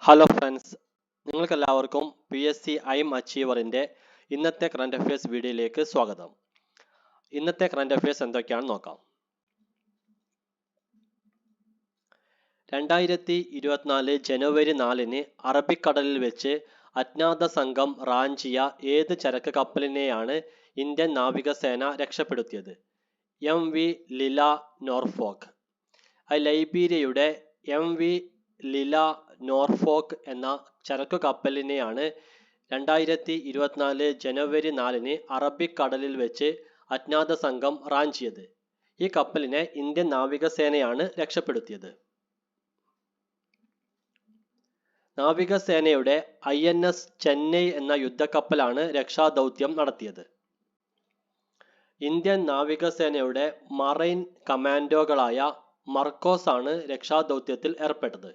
Hello friends, നിങ്ങൾക്കെല്ലാവർക്കും PSC ഐം അച്ചീവറിൻ്റെ ഇന്നത്തെ current affairs വീഡിയോയിലേക്ക് സ്വാഗതം. ഇന്നത്തെ കറണ്ട് അഫയേഴ്സ് എന്തൊക്കെയാണെന്ന് നോക്കാം. 2024 ജനുവരി 4 അറബിക്കടലിൽ വെച്ച് അജ്ഞാത സംഘം റാഞ്ചിയ ഏത് ചരക്ക് കപ്പലിനെയാണ് ഇന്ത്യൻ നാവികസേന രക്ഷപ്പെടുത്തിയത്? MV Lila Norfolk. ലൈബീരിയയുടെ MV ലില നോർഫോക്ക് എന്ന ചരക്കു കപ്പലിനെയാണ് 2024 ജനുവരി 4 അറബിക്കടലിൽ വെച്ച് അജ്ഞാത സംഘം റാഞ്ചിയത്. ഈ കപ്പലിനെ ഇന്ത്യൻ നാവികസേനയാണ് രക്ഷപ്പെടുത്തിയത്. നാവികസേനയുടെ INS ചെന്നൈ എന്ന യുദ്ധക്കപ്പലാണ് രക്ഷാദൗത്യം നടത്തിയത്. ഇന്ത്യൻ നാവികസേനയുടെ മറൈൻ കമാൻഡോകളായ മർക്കോസ് ആണ് രക്ഷാദൗത്യത്തിൽ ഏർപ്പെട്ടത്.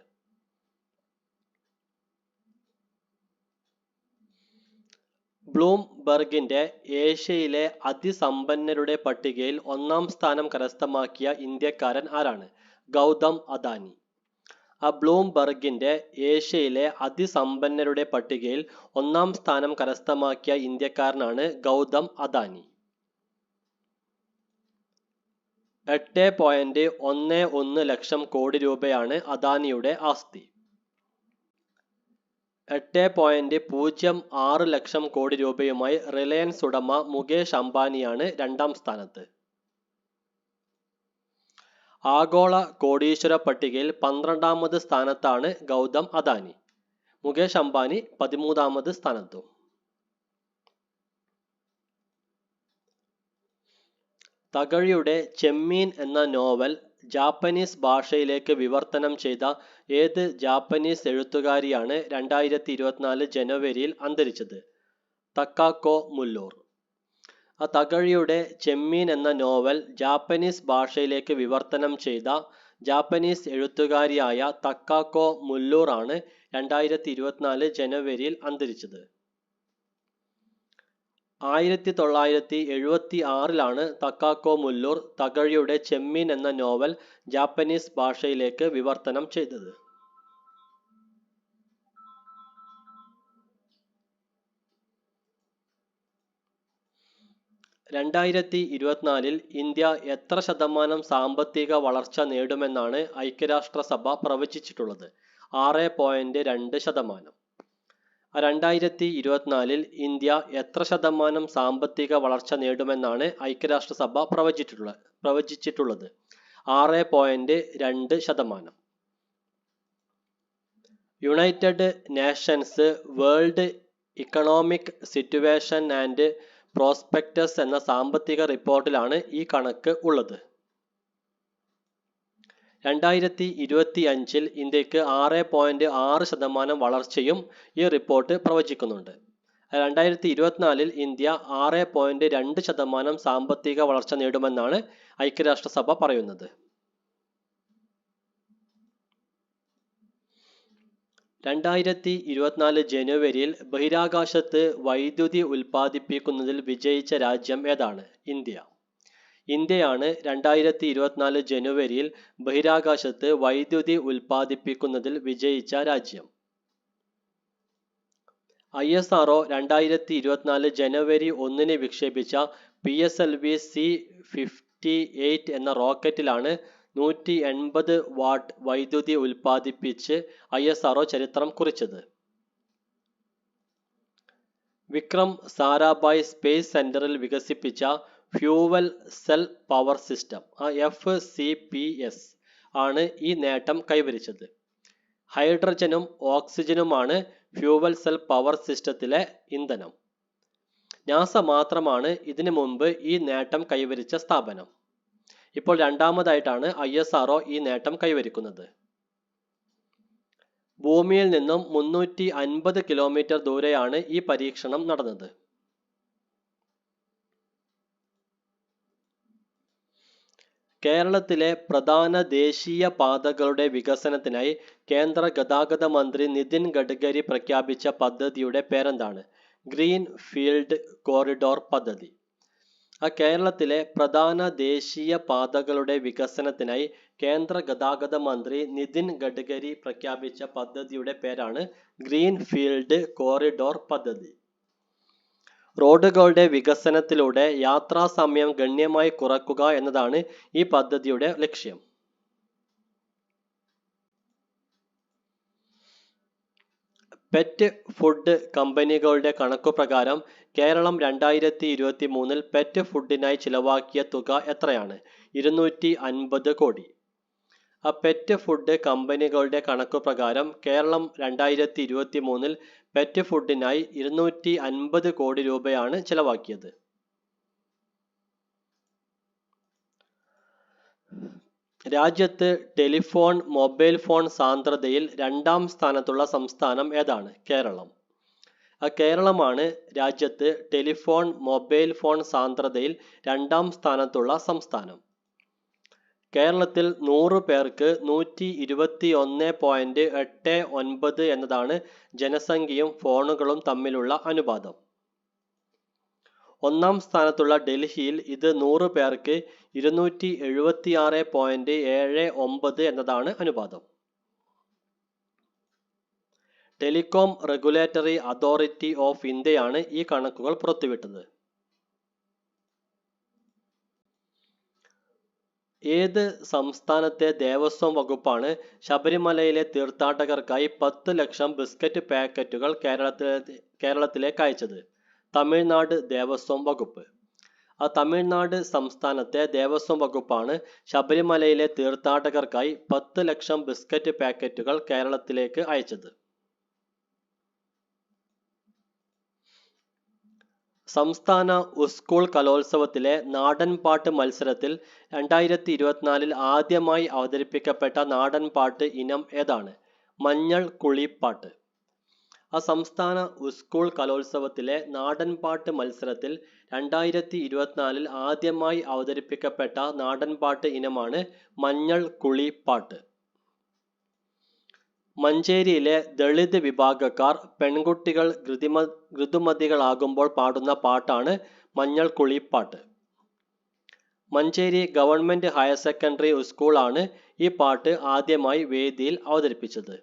ബ്ലൂംബെർഗിന്റെ ഏഷ്യയിലെ അതിസമ്പന്നരുടെ പട്ടികയിൽ 1-ാം സ്ഥാനം കരസ്ഥമാക്കിയ ഇന്ത്യക്കാരൻ ആരാണ്? ഗൗതം അദാനി. ബ്ലൂംബെർഗിന്റെ ഏഷ്യയിലെ അതിസമ്പന്നരുടെ പട്ടികയിൽ 1-ാം സ്ഥാനം കരസ്ഥമാക്കിയ ഇന്ത്യക്കാരനാണ് ഗൗതം അദാനി. 8.11 ലക്ഷം കോടി രൂപയാണ് അദാനിയുടെ ആസ്തി. 8.06 ലക്ഷം കോടി രൂപയുമായി റിലയൻസ് ഉടമ മുകേഷ് അംബാനിയാണ് 2-ാം സ്ഥാനത്ത്. ആഗോള കോടീശ്വര പട്ടികയിൽ 12-ാമത് സ്ഥാനത്താണ് ഗൗതം അദാനി. മുകേഷ് അംബാനി 13-ാമത് സ്ഥാനത്തും. തകഴിയുടെ ചെമ്മീൻ എന്ന നോവൽ ജാപ്പനീസ് ഭാഷയിലേക്ക് വിവർത്തനം ചെയ്ത ഏത് ജാപ്പനീസ് എഴുത്തുകാരിയാണ് 2024 ജനുവരിയിൽ അന്തരിച്ചത്? തക്കാക്കോ മുല്ലൂർ. തകഴിയുടെ ചെമ്മീൻ എന്ന നോവൽ ജാപ്പനീസ് ഭാഷയിലേക്ക് വിവർത്തനം ചെയ്ത ജാപ്പനീസ് എഴുത്തുകാരിയായ തക്കാക്കോ മുല്ലൂർ ആണ് 2024 ജനുവരിയിൽ അന്തരിച്ചത്. 1976 തക്കാക്കോ മുല്ലൂർ തകഴിയുടെ ചെമ്മീൻ എന്ന നോവൽ ജാപ്പനീസ് ഭാഷയിലേക്ക് വിവർത്തനം ചെയ്തത്. ഇന്ത്യ എത്ര ശതമാനം സാമ്പത്തിക വളർച്ച നേടുമെന്നാണ് ഐക്യരാഷ്ട്രസഭ പ്രവചിച്ചിട്ടുള്ളത്? 6.2%. 2024 ഇന്ത്യ എത്ര ശതമാനം സാമ്പത്തിക വളർച്ച നേടുമെന്നാണ് ഐക്യരാഷ്ട്രസഭ പ്രവചിച്ചിട്ടുള്ളത്? 6.2%. United Nations world economic situation and prospectus എന്ന സാമ്പത്തിക റിപ്പോർട്ടിലാണ് ഈ കണക്ക് ഉള്ളത്. 2025 ഇന്ത്യക്ക് 6.6% വളർച്ചയും ഈ റിപ്പോർട്ട് പ്രവചിക്കുന്നുണ്ട്. 2024 ഇന്ത്യ 6.2% സാമ്പത്തിക വളർച്ച നേടുമെന്നാണ് ഐക്യരാഷ്ട്രസഭ പറയുന്നത്. 2024 ജനുവരിയിൽ ബഹിരാകാശത്ത് വൈദ്യുതി ഉൽപ്പാദിപ്പിക്കുന്നതിൽ വിജയിച്ച രാജ്യം ഏതാണ്? ഇന്ത്യയാണ് 2024 ജനുവരിയിൽ ബഹിരാകാശത്ത് വൈദ്യുതി ഉൽപ്പാദിപ്പിക്കുന്നതിൽ വിജയിച്ച രാജ്യം. ISRO 2024 ജനുവരി 1 വിക്ഷേപിച്ച PSLV C-58 എന്ന റോക്കറ്റിലാണ് 180 വാട്ട് വൈദ്യുതി ഉൽപ്പാദിപ്പിച്ച് ISRO ചരിത്രം കുറിച്ചത്. വിക്രം സാരാഭായ് സ്പേസ് സെന്ററിൽ വികസിപ്പിച്ച fuel cell power system FCPS ആണ് ഈ നേട്ടം കൈവരിച്ചത്. ഹൈഡ്രജനും ഓക്സിജനുമാണ് ഫ്യൂവൽ സെൽ പവർ സിസ്റ്റത്തിലെ ഇന്ധനം. നാസ മാത്രമാണ് ഇതിനു മുമ്പ് ഈ നേട്ടം കൈവരിച്ച സ്ഥാപനം. ഇപ്പോൾ 2ാമതായിട്ടാണ് ISRO ഈ നേട്ടം കൈവരിക്കുന്നത്. ഭൂമിയിൽ നിന്നും 350 കിലോമീറ്റർ ദൂരെയാണ് ഈ പരീക്ഷണം നടന്നത്. കേരളത്തിലെ പ്രധാന ദേശീയ പാതകളുടെ വികസനത്തിനായി കേന്ദ്ര ഗതാഗത മന്ത്രി നിതിൻ ഗഡ്കരി പ്രഖ്യാപിച്ച പദ്ധതിയുടെ പേരെന്താണ്? ഗ്രീൻ ഫീൽഡ് കോറിഡോർ പദ്ധതി. കേരളത്തിലെ പ്രധാന ദേശീയ പാതകളുടെ വികസനത്തിനായി കേന്ദ്ര ഗതാഗത മന്ത്രി നിതിൻ ഗഡ്കരി പ്രഖ്യാപിച്ച പദ്ധതിയുടെ പേരാണ് ഗ്രീൻ ഫീൽഡ് കോറിഡോർ പദ്ധതി. റോഡുകളുടെ വികസനത്തിലൂടെ യാത്രാ സമയം ഗണ്യമായി കുറയ്ക്കുക എന്നതാണ് ഈ പദ്ധതിയുടെ ലക്ഷ്യം. പെറ്റ് ഫുഡ് കമ്പനികളുടെ കണക്കുപ്രകാരം കേരളം 2023 പെറ്റ് ഫുഡിനായി ചിലവാക്കിയ തുക എത്രയാണ്? 250 കോടി. പെറ്റ് ഫുഡ് കമ്പനികളുടെ കണക്കുപ്രകാരം കേരളം 2023 പെറ്റ് ഫുഡിനായി 250 കോടി രൂപയാണ് ചിലവാക്കിയത്. രാജ്യത്ത് ടെലിഫോൺ മൊബൈൽ ഫോൺ സാന്ദ്രതയിൽ 2ാം സ്ഥാനത്തുള്ള സംസ്ഥാനം ഏതാണ്? കേരളം. കേരളമാണ് രാജ്യത്ത് ടെലിഫോൺ മൊബൈൽ ഫോൺ സാന്ദ്രതയിൽ 2ാം സ്ഥാനത്തുള്ള സംസ്ഥാനം. കേരളത്തിൽ 100 പേർക്ക് 121.89 എന്നതാണ് ജനസംഖ്യയും ഫോണുകളും തമ്മിലുള്ള അനുപാതം. 1ാം സ്ഥാനത്തുള്ള ഡൽഹിയിൽ ഇത് 100 പേർക്ക് 276.79 എന്നതാണ് അനുപാതം. ടെലികോം റെഗുലേറ്ററി അതോറിറ്റി ഓഫ് ഇന്ത്യയാണ് ഈ കണക്കുകൾ പുറത്തുവിട്ടത്. ഏത് സംസ്ഥാനത്തെ ദേവസ്വം വകുപ്പാണ് ശബരിമലയിലെ തീർത്ഥാടകർക്കായി 10 ലക്ഷം ബിസ്ക്കറ്റ് പാക്കറ്റുകൾ കേരളത്തിലേക്ക് അയച്ചത്? തമിഴ്നാട് ദേവസ്വം വകുപ്പ്. തമിഴ്നാട് സംസ്ഥാനത്തെ ദേവസ്വം വകുപ്പാണ് ശബരിമലയിലെ തീർത്ഥാടകർക്കായി 10 ലക്ഷം ബിസ്ക്കറ്റ് പാക്കറ്റുകൾ കേരളത്തിലേക്ക് അയച്ചത്. സംസ്ഥാന സ്കൂൾ കലോത്സവത്തിലെ നാടൻപാട്ട് മത്സരത്തിൽ 2024 ആദ്യമായി അവതരിപ്പിക്കപ്പെട്ട നാടൻപാട്ട് ഇനം ഏതാണ്? മഞ്ഞൾ കുളിപ്പാട്ട്. സംസ്ഥാന സ്കൂൾ കലോത്സവത്തിലെ നാടൻപാട്ട് മത്സരത്തിൽ 2024 ആദ്യമായി അവതരിപ്പിക്കപ്പെട്ട നാടൻപാട്ട് ഇനമാണ് മഞ്ഞൾ കുളിപ്പാട്ട്. മഞ്ചേരിയിലെ ദളിത് വിഭാഗക്കാർ പെൺകുട്ടികൾ ഋതുമതികളാകുമ്പോൾ പാടുന്ന പാട്ടാണ് മഞ്ഞൾ കുളിപ്പാട്ട്. മഞ്ചേരി ഗവൺമെന്റ് ഹയർ സെക്കൻഡറി സ്കൂളാണ് ഈ പാട്ട് ആദ്യമായി വേദിയിൽ അവതരിപ്പിച്ചത്.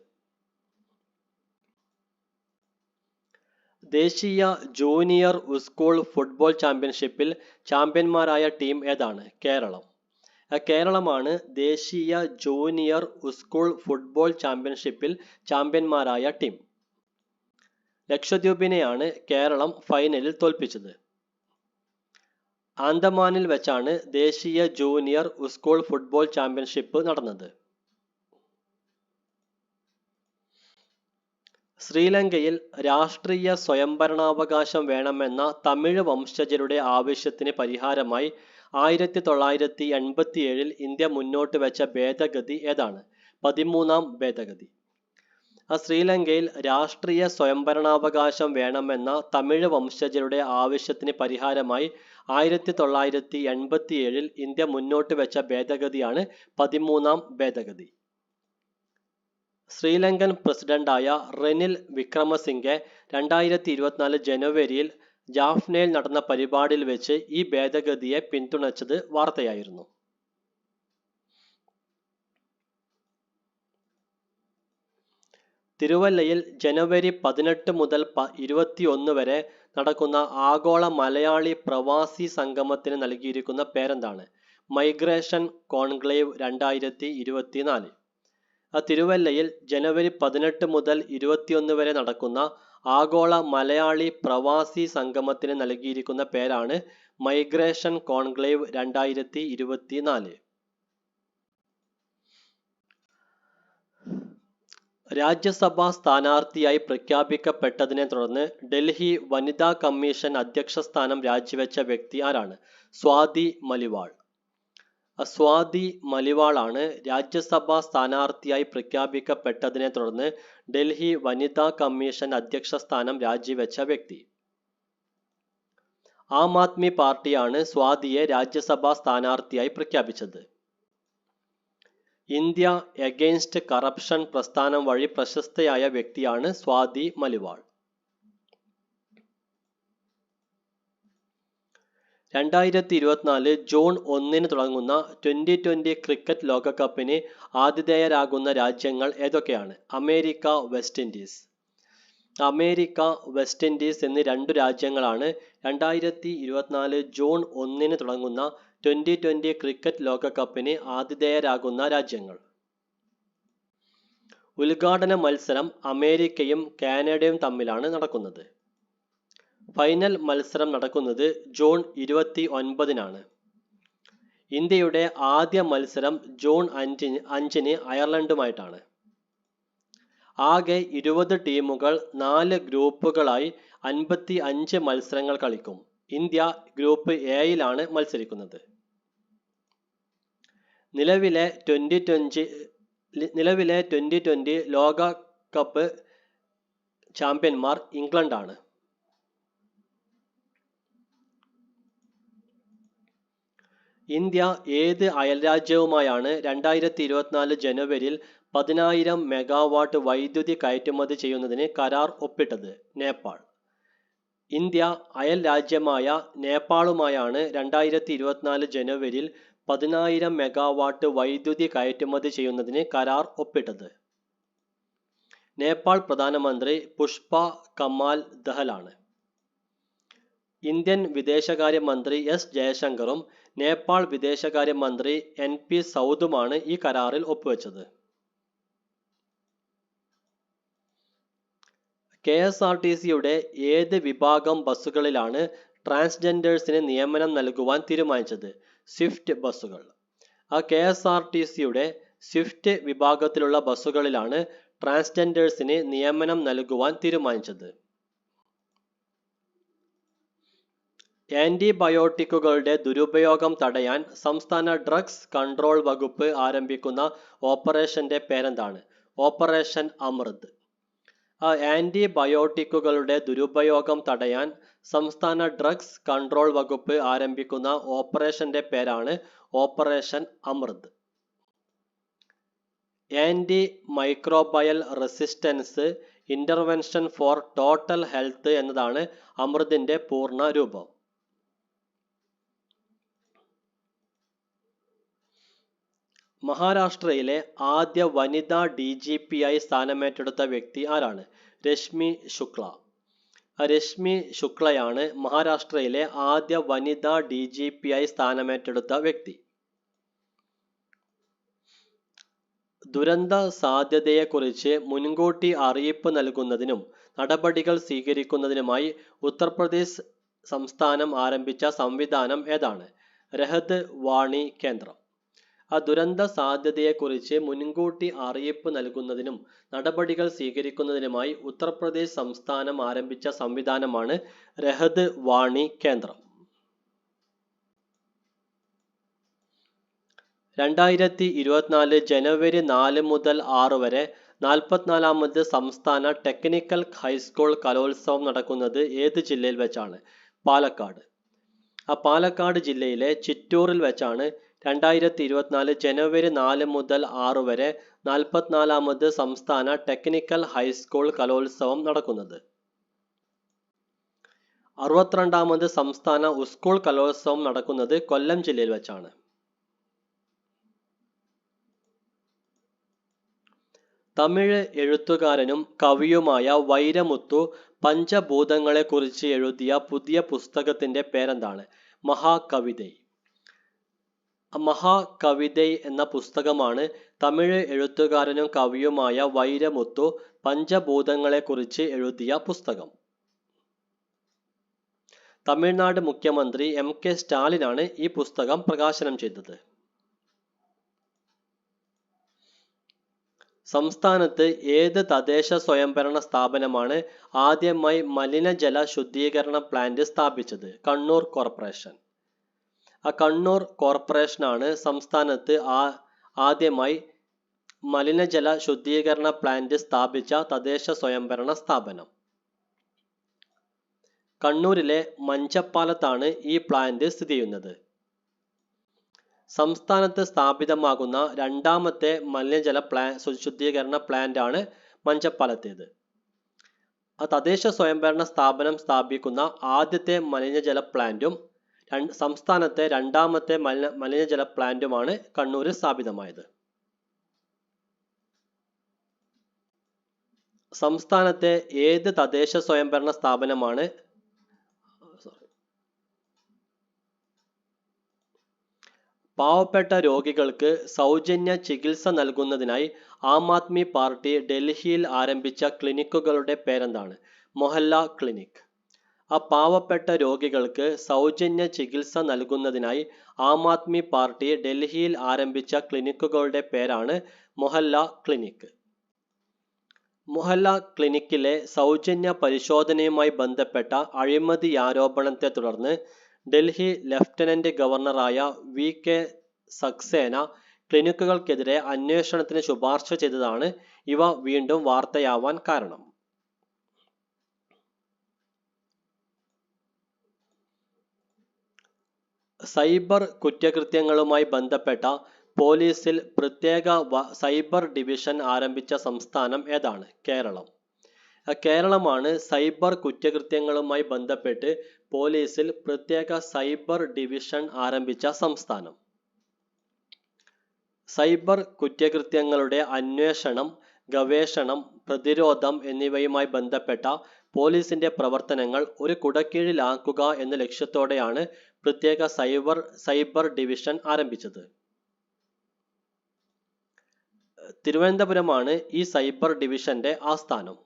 ദേശീയ ജൂനിയർ സ്കൂൾ ഫുട്ബോൾ ചാമ്പ്യൻഷിപ്പിൽ ചാമ്പ്യന്മാരായ ടീം ഏതാണ്? കേരളം. കേരളമാണ് ദേശീയ ജൂനിയർ സ്കൂൾ ഫുട്ബോൾ ചാമ്പ്യൻഷിപ്പിൽ ചാമ്പ്യന്മാരായ ടീം. ലക്ഷദ്വീപിനെയാണ് കേരളം ഫൈനലിൽ തോൽപ്പിച്ചത്. ആൻഡമാനിൽ വെച്ചാണ് ദേശീയ ജൂനിയർ സ്കൂൾ ഫുട്ബോൾ ചാമ്പ്യൻഷിപ്പ് നടന്നത്. ശ്രീലങ്കയിൽ രാഷ്ട്രീയ സ്വയംഭരണാവകാശം വേണമെന്ന തമിഴ് വംശജരുടെ ആവശ്യത്തിന് പരിഹാരമായി 1987 ഇന്ത്യ മുന്നോട്ട് വെച്ച ഭേദഗതി ഏതാണ്? 13ാം ഭേദഗതി. ശ്രീലങ്കയിൽ രാഷ്ട്രീയ സ്വയംഭരണാവകാശം വേണമെന്ന തമിഴ് വംശജരുടെ ആവശ്യത്തിന് പരിഹാരമായി 1987 ഇന്ത്യ മുന്നോട്ട് വെച്ച ഭേദഗതിയാണ് 13ാം ഭേദഗതി. ശ്രീലങ്കൻ പ്രസിഡന്റായ റെനിൽ വിക്രമസിംഗെ 2024 ജനുവരിയിൽ ജാഫ്നയിൽ നടന്ന പരിപാടിയിൽ വെച്ച് ഈ ഭേദഗതിയെ പിന്തുണച്ചത് വാർത്തയായിരുന്നു. തിരുവല്ലയിൽ ജനുവരി 18 മുതൽ 21 വരെ നടക്കുന്ന ആഗോള മലയാളി പ്രവാസി സംഗമത്തിന് നൽകിയിരിക്കുന്ന പേരെന്താണ്? Migration conclave 2024. തിരുവല്ലയിൽ ജനുവരി 18 മുതൽ 21 വരെ നടക്കുന്ന ആഗോള മലയാളി പ്രവാസി സംഗമത്തിന് നൽകിയിരിക്കുന്ന പേരാണ് മൈഗ്രേഷൻ കോൺക്ലേവ് 2024. രാജ്യസഭാ സ്ഥാനാർത്ഥിയായി പ്രഖ്യാപിക്കപ്പെട്ടതിനെ തുടർന്ന് ഡൽഹി വനിതാ കമ്മീഷൻ അധ്യക്ഷ സ്ഥാനം രാജിവെച്ച വ്യക്തി ആരാണ്? സ്വാതി മലിവാൾ. സ്വാതി മലിവാളാണ് രാജ്യസഭാ സ്ഥാനാർത്ഥിയായി പ്രഖ്യാപിക്കപ്പെട്ടതിനെ തുടർന്ന് ഡൽഹി വനിതാ കമ്മീഷൻ അധ്യക്ഷ സ്ഥാനം രാജിവെച്ച വ്യക്തി. ആം ആദ്മി പാർട്ടിയാണ് സ്വാതിയെ രാജ്യസഭാ സ്ഥാനാർത്ഥിയായി പ്രഖ്യാപിച്ചത്. ഇന്ത്യ എഗെയിൻസ്റ്റ് കറപ്ഷൻ പ്രസ്ഥാനം വഴി പ്രശസ്തയായ വ്യക്തിയാണ് സ്വാതി മലിവാൾ. 2024 ജൂൺ 1 തുടങ്ങുന്ന T20 ക്രിക്കറ്റ് ലോകകപ്പിന് ആതിഥേയരാകുന്ന രാജ്യങ്ങൾ ഏതൊക്കെയാണ്? അമേരിക്ക, വെസ്റ്റ് ഇൻഡീസ് എന്നീ രണ്ടു രാജ്യങ്ങളാണ് 2024 ജൂൺ 1 തുടങ്ങുന്ന T20 ക്രിക്കറ്റ് ലോകകപ്പിന് ആതിഥേയരാകുന്ന രാജ്യങ്ങൾ. ഉദ്ഘാടന മത്സരം അമേരിക്കയും കാനഡയും തമ്മിലാണ് നടക്കുന്നത്. ഫൈനൽ മത്സരം നടക്കുന്നത് ജൂൺ 29-നാണ്. ഇന്ത്യയുടെ ആദ്യ മത്സരം ജൂൺ 5-ന് അയർലൻഡുമായിട്ടാണ്. ആകെ 20 ടീമുകൾ 4 ഗ്രൂപ്പുകളായി 55 മത്സരങ്ങൾ കളിക്കും. ഇന്ത്യ ഗ്രൂപ്പ് എയിലാണ് മത്സരിക്കുന്നത്. നിലവിലെ T20 ലോകകപ്പ് ചാമ്പ്യന്മാർ ഇംഗ്ലണ്ടാണ്. ഇന്ത്യ ഏത് അയൽരാജ്യവുമായാണ് 2024 ജനുവരിയിൽ 10,000 മെഗാവാട്ട് വൈദ്യുതി കയറ്റുമതി ചെയ്യുന്നതിന് കരാർ ഒപ്പിട്ടത്? നേപ്പാൾ. ഇന്ത്യ അയൽ രാജ്യമായ നേപ്പാളുമായാണ് 2024 ജനുവരിയിൽ 10,000 മെഗാവാട്ട് വൈദ്യുതി കയറ്റുമതി ചെയ്യുന്നതിന് കരാർ ഒപ്പിട്ടത്. നേപ്പാൾ പ്രധാനമന്ത്രി പുഷ്പ കമാൽ ദഹലാണ്. ഇന്ത്യൻ വിദേശകാര്യമന്ത്രി എസ് ജയശങ്കറും നേപ്പാൾ വിദേശകാര്യമന്ത്രി NP സൗദുമാണ് ഈ കരാറിൽ ഒപ്പുവെച്ചത്. KSRTCയുടെ ഏത് വിഭാഗം ബസ്സുകളിലാണ് ട്രാൻസ്ജെൻഡേഴ്സിന് നിയമനം നൽകുവാൻ തീരുമാനിച്ചത്? സ്വിഫ്റ്റ് ബസ്സുകൾ. KSRTCയുടെ സ്വിഫ്റ്റ് വിഭാഗത്തിലുള്ള ബസ്സുകളിലാണ് ട്രാൻസ്ജെൻഡേഴ്സിന് നിയമനം നൽകുവാൻ തീരുമാനിച്ചത്. ആന്റിബയോട്ടിക്കുകളുടെ ദുരുപയോഗം തടയാൻ സംസ്ഥാന ഡ്രഗ്സ് കൺട്രോൾ വകുപ്പ് ആരംഭിക്കുന്ന ഓപ്പറേഷന്റെ പേരെന്താണ്? ഓപ്പറേഷൻ അമൃത്. ആന്റിബയോട്ടിക്കുകളുടെ ദുരുപയോഗം തടയാൻ സംസ്ഥാന ഡ്രഗ്സ് കൺട്രോൾ വകുപ്പ് ആരംഭിക്കുന്ന ഓപ്പറേഷന്റെ പേരാണ് operation Amrit. Anti microbial resistance intervention for total health എന്നതാണ് അമൃതിന്റെ പൂർണ്ണ രൂപം. മഹാരാഷ്ട്രയിലെ ആദ്യ വനിതാ DGPയായി സ്ഥാനമേറ്റെടുത്ത വ്യക്തി ആരാണ്? രശ്മി ശുക്ല. രശ്മി ശുക്ലയാണ് മഹാരാഷ്ട്രയിലെ ആദ്യ വനിതാ DGPയായി സ്ഥാനമേറ്റെടുത്ത വ്യക്തി. ദുരന്ത സാധ്യതയെക്കുറിച്ച് മുൻകൂട്ടി അറിയിപ്പ് നൽകുന്നതിനും നടപടികൾ സ്വീകരിക്കുന്നതിനുമായി ഉത്തർപ്രദേശ് സംസ്ഥാനം ആരംഭിച്ച സംവിധാനം ഏതാണ്? രഹത് വാണി കേന്ദ്രം. ദുരന്ത സാധ്യതയെക്കുറിച്ച് മുൻകൂട്ടി അറിയിപ്പ് നൽകുന്നതിനും നടപടികൾ സ്വീകരിക്കുന്നതിനുമായി ഉത്തർപ്രദേശ് സംസ്ഥാനം ആരംഭിച്ച സംവിധാനമാണ് രഹത് വാണി കേന്ദ്രം. 2024 ജനുവരി 4 മുതൽ 6 വരെ 44ാമത് സംസ്ഥാന ടെക്നിക്കൽ ഹൈസ്കൂൾ കലോത്സവം നടക്കുന്നത് ഏത് ജില്ലയിൽ വെച്ചാണ്? പാലക്കാട്. പാലക്കാട് ജില്ലയിലെ ചിറ്റൂറിൽ വെച്ചാണ് 2024 ജനുവരി 4 മുതൽ 6 വരെ 44ാമത് സംസ്ഥാന ടെക്നിക്കൽ ഹൈസ്കൂൾ കലോത്സവം നടക്കുന്നത്. 62ാമത് സംസ്ഥാന സ്കൂൾ കലോത്സവം നടക്കുന്നത് കൊല്ലം ജില്ലയിൽ വെച്ചാണ്. തമിഴ് എഴുത്തുകാരനും കവിയുമായ വൈരമുത്തു പഞ്ചഭൂതങ്ങളെക്കുറിച്ച് എഴുതിയ പുതിയ പുസ്തകത്തിന്റെ പേരെന്താണ്? മഹാകവിതൈ. മഹാകവിതൈ എന്ന പുസ്തകമാണ് തമിഴ് എഴുത്തുകാരനും കവിയുമായ വൈരമുത്തു പഞ്ചഭൂതങ്ങളെക്കുറിച്ച് എഴുതിയ പുസ്തകം. തമിഴ്നാട് മുഖ്യമന്ത്രി MK സ്റ്റാലിനാണ് ഈ പുസ്തകം പ്രകാശനം ചെയ്തത്. സംസ്ഥാനത്ത് ഏത് തദ്ദേശ സ്വയംഭരണ സ്ഥാപനമാണ് ആദ്യമായി മലിനജല ശുദ്ധീകരണ പ്ലാന്റ് സ്ഥാപിച്ചത്? കണ്ണൂർ കോർപ്പറേഷൻ. കണ്ണൂർ കോർപ്പറേഷനാണ് സംസ്ഥാനത്ത് ആദ്യമായി മലിനജല ശുദ്ധീകരണ പ്ലാന്റ് സ്ഥാപിച്ച തദ്ദേശ സ്വയംഭരണ സ്ഥാപനം. കണ്ണൂരിലെ മഞ്ചപ്പാലത്താണ് ഈ പ്ലാന്റ് സ്ഥിതി ചെയ്യുന്നത്. സംസ്ഥാനത്ത് സ്ഥാപിതമാകുന്ന രണ്ടാമത്തെ മലിനജല ശുദ്ധീകരണ പ്ലാന്റ് ആണ് മഞ്ചപ്പാലത്തേത്. തദ്ദേശ സ്വയംഭരണ സ്ഥാപനം സ്ഥാപിക്കുന്ന ആദ്യത്തെ മലിനജല പ്ലാന്റും സംസ്ഥാനത്തെ രണ്ടാമത്തെ മലിനജല പ്ലാന്റുമാണ് കണ്ണൂരിൽ സ്ഥാപിതമായത്. സംസ്ഥാനത്തെ ഏത് തദ്ദേശ സ്വയംഭരണ സ്ഥാപനമാണ് പാവപ്പെട്ട രോഗികൾക്ക് സൗജന്യ ചികിത്സ നൽകുന്നതിനായി ആം ആദ്മി പാർട്ടി ഡൽഹിയിൽ ആരംഭിച്ച ക്ലിനിക്കുകളുടെ പേരെന്താണ്? മൊഹല്ല ക്ലിനിക്. പാവപ്പെട്ട രോഗികൾക്ക് സൗജന്യ ചികിത്സ നൽകുന്നതിനായി ആം ആദ്മി പാർട്ടി ഡൽഹിയിൽ ആരംഭിച്ച ക്ലിനിക്കുകളുടെ പേരാണ് മൊഹല്ല ക്ലിനിക്. മൊഹല്ല ക്ലിനിക്കിലെ സൗജന്യ പരിശോധനയുമായി ബന്ധപ്പെട്ട അഴിമതിയാരോപണത്തെ തുടർന്ന് ഡൽഹി ലഫ്റ്റനന്റ് ഗവർണറായ VK സക്സേന ക്ലിനിക്കുകൾക്കെതിരെ അന്വേഷണത്തിന് ശുപാർശ ചെയ്തതാണ് ഇവ വീണ്ടും വാർത്തയാവാൻ കാരണം. സൈബർ കുറ്റകൃത്യങ്ങളുമായി ബന്ധപ്പെട്ട പോലീസിൽ പ്രത്യേക സൈബർ ഡിവിഷൻ ആരംഭിച്ച സംസ്ഥാനം ഏതാണ്? കേരളം. കേരളമാണ് സൈബർ കുറ്റകൃത്യങ്ങളുമായി ബന്ധപ്പെട്ട് പോലീസിൽ പ്രത്യേക സൈബർ ഡിവിഷൻ ആരംഭിച്ച സംസ്ഥാനം. സൈബർ കുറ്റകൃത്യങ്ങളുടെ അന്വേഷണം, ഗവേഷണം, പ്രതിരോധം എന്നിവയുമായി ബന്ധപ്പെട്ട പോലീസിന്റെ പ്രവർത്തനങ്ങൾ ഒരു കുടക്കീഴിലാക്കുക എന്ന ലക്ഷ്യത്തോടെയാണ് പ്രത്യേക സൈബർ ഡിവിഷൻ ആരംഭിച്ചത്. തിരുവനന്തപുരമാണ് ഈ സൈബർ ഡിവിഷന്റെ ആസ്ഥാനം.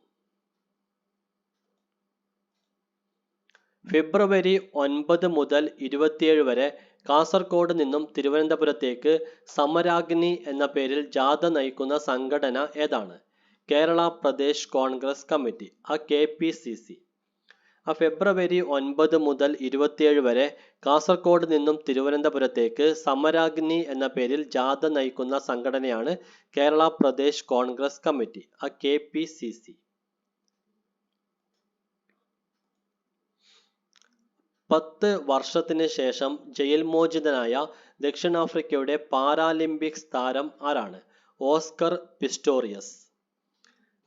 ഫെബ്രുവരി 9 മുതൽ 27 വരെ കാസർഗോഡ് നിന്നും തിരുവനന്തപുരത്തേക്ക് സമരാഗ്നി എന്ന പേരിൽ ജാഥ നയിക്കുന്ന സംഘടന ഏതാണ്? Kerala Pradesh Congress committee, KPCC. ഫെബ്രുവരി 9 മുതൽ 27 വരെ കാസർഗോഡ് നിന്നും തിരുവനന്തപുരത്തേക്ക് സമരാഗ്നി എന്ന പേരിൽ ജാഥ നയിക്കുന്ന സംഘടനയാണ് കേരള പ്രദേശ് കോൺഗ്രസ് കമ്മിറ്റി, KPCC. 10 വർഷത്തിന് ശേഷം ജയിൽ മോചിതനായ ദക്ഷിണാഫ്രിക്കയുടെ പാരാലിമ്പിക്സ് താരം ആരാണ്? Oscar Pistorius.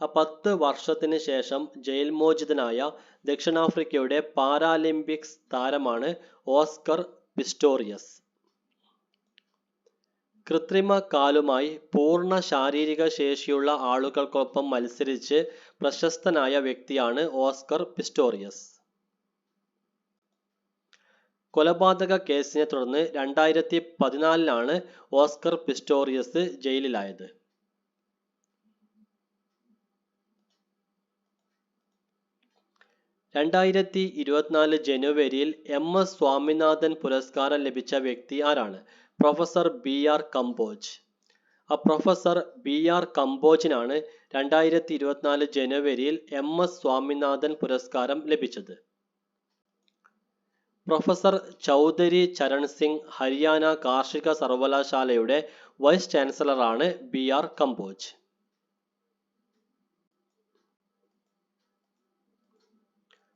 10 വർഷത്തിന് ശേഷം ജയിൽ മോചിതനായ ദക്ഷിണാഫ്രിക്കയുടെ പാരാലിമ്പിക്സ് താരമാണ് ഓസ്കർ പിസ്റ്റോറിയസ്. കൃത്രിമ കാലുമായി പൂർണ്ണ ശാരീരിക ശേഷിയുള്ള ആളുകൾക്കൊപ്പം മത്സരിച്ച് പ്രശസ്തനായ വ്യക്തിയാണ് ഓസ്കർ പിസ്റ്റോറിയസ്. കൊലപാതക കേസിനെ തുടർന്ന് 2014 ഓസ്കർ പിസ്റ്റോറിയസ് ജയിലിലായത്. 2024 ജനുവരിയിൽ MS സ്വാമിനാഥൻ പുരസ്കാരം ലഭിച്ച വ്യക്തി ആരാണ്? Professor BR Kamboj. Professor BR കമ്പോജിനാണ് 2024 ജനുവരിയിൽ MS സ്വാമിനാഥൻ പുരസ്കാരം ലഭിച്ചത്. പ്രൊഫസർ ചൗധരി ചരൺ സിംഗ് ഹരിയാന കാർഷിക സർവകലാശാലയുടെ വൈസ് ചാൻസലറാണ് BR കമ്പോജ്.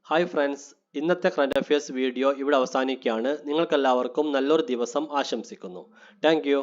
ഹായ് ഫ്രണ്ട്സ്, ഇന്നത്തെ കറണ്ട് അഫയേഴ്സ് വീഡിയോ ഇവിടെ അവസാനിക്കുകയാണ്. നിങ്ങൾക്കെല്ലാവർക്കും നല്ലൊരു ദിവസം ആശംസിക്കുന്നു. Thank U.